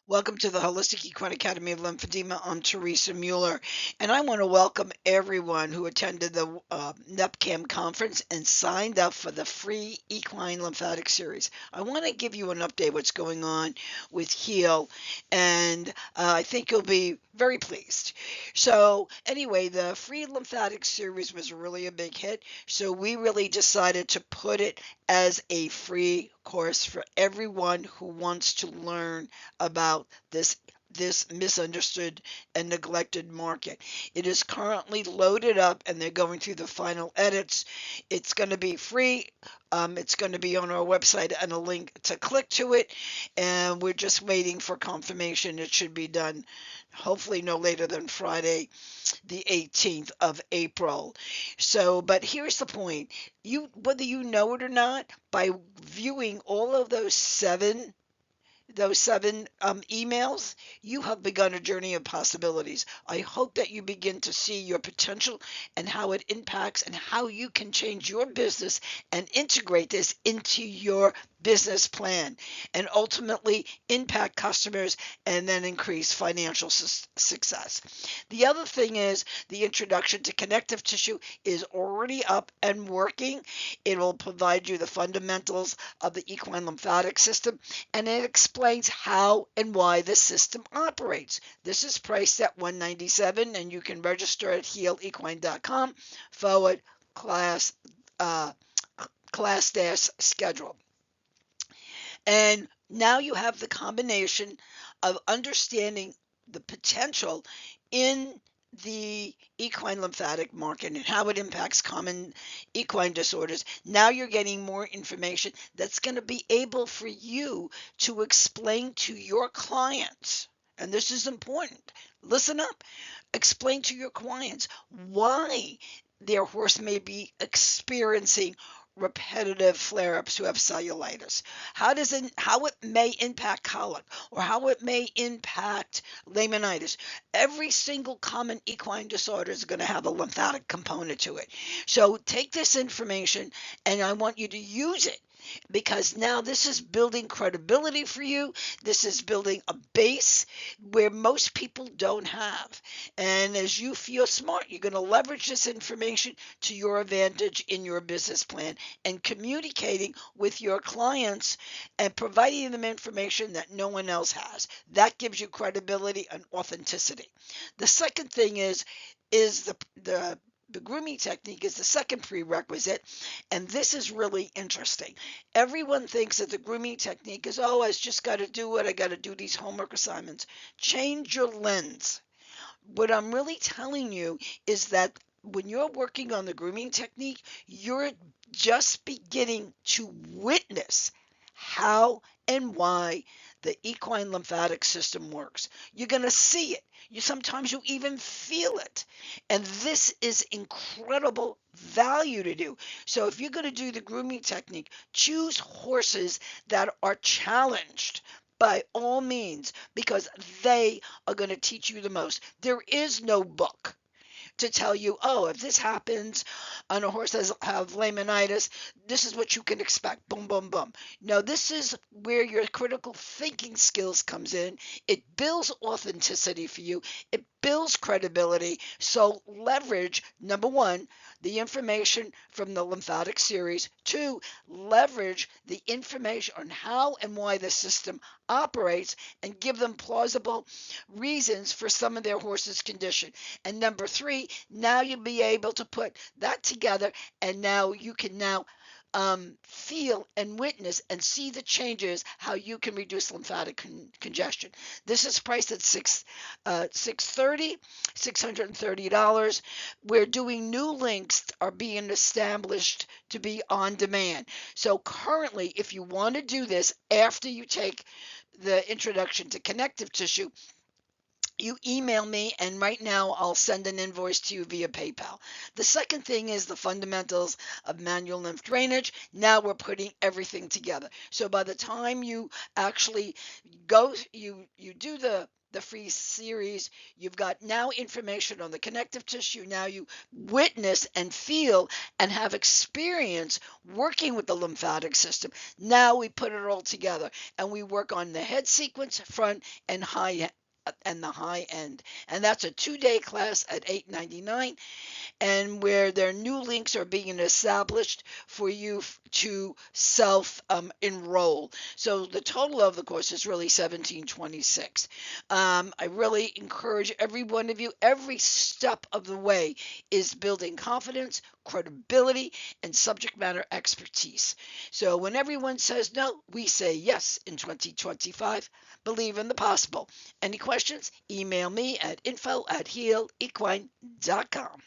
Welcome to the Holistic Equine Academy of Lymphedema. I'm Teresa Mueller, and I want to welcome everyone who attended the NBCAAM conference and signed up for the free Equine Lymphatic Series. I want to give you an update what's going on with HEAL, and I think you'll be very pleased. So anyway, the free Lymphatic Series was really a big hit, so we really decided to put it as a free course for everyone who wants to learn about this misunderstood and neglected market. It is currently loaded up and they're going through the final edits. It's going to be free. It's going to be on our website and a link to click to it. And we're just waiting for confirmation. It should be done hopefully no later than Friday, the 18th of April. So, but here's the point. Whether you know it or not, by viewing all of those seven emails, you have begun a journey of possibilities. I hope that you begin to see your potential and how it impacts and how you can change your business and integrate this into your business plan and ultimately impact customers and then increase financial success. The other thing is the introduction to connective tissue is already up and working. It will provide you the fundamentals of the equine lymphatic system, and it explains how and why the system operates. This is priced at $197, and you can register at healequine.com forward class class dash schedule. And now you have the combination of understanding the potential in the equine lymphatic market and how it impacts common equine disorders. Now you're getting more information that's going to be able for you to explain to your clients. And this is important. Listen up. Explain to your clients why their horse may be experiencing repetitive flare-ups who have cellulitis. How it may impact colic or how it may impact laminitis. Every single common equine disorder is going to have a lymphatic component to it. So take this information and I want you to use it, because now this is building credibility for you. This is building a base where most people don't have. And as you feel smart, you're going to leverage this information to your advantage in your business plan and communicating with your clients and providing them information that no one else has. That gives you credibility and authenticity. The second thing is the grooming technique is the second prerequisite, and this is really interesting. Everyone thinks that the grooming technique is, oh, I just got to do it. I got to do these homework assignments. Change your lens. What I'm really telling you is that when you're working on the grooming technique, you're just beginning to witness how and why the equine lymphatic system works. You're going to see it. Sometimes you even feel it. And this is incredible value to do. So if you're going to do the grooming technique, choose horses that are challenged by all means, because they are going to teach you the most. There is no book to tell you, oh, if this happens on a horse that have laminitis, this is what you can expect. Boom, boom, boom. No, this is where your critical thinking skills comes in. It builds authenticity for you. It builds credibility. So leverage, number one, the information from the lymphatic series. Two, leverage the information on how and why the system operates and give them plausible reasons for some of their horse's condition. And number three, now you'll be able to put that together, and now you can feel and witness and see the changes, how you can reduce lymphatic congestion. This is priced at $630. We're doing new links are being established to be on demand. So currently, if you want to do this after you take the introduction to connective tissue, you email me, and right now I'll send an invoice to you via PayPal. The second thing is the fundamentals of manual lymph drainage. Now we're putting everything together. So by the time you actually you do the free series, you've got now information on the connective tissue. Now you witness and feel and have experience working with the lymphatic system. Now we put it all together and we work on the head sequence, front and the high end. And that's a 2-day class at $8.99, and where their new links are being established for you to self enroll. So the total of the course is really $17.26. I really encourage every one of you, every step of the way is building confidence, credibility, and subject matter expertise. So when everyone says no, we say yes in 2025. Believe in the possible. Any questions? Email me at info@healequine.com.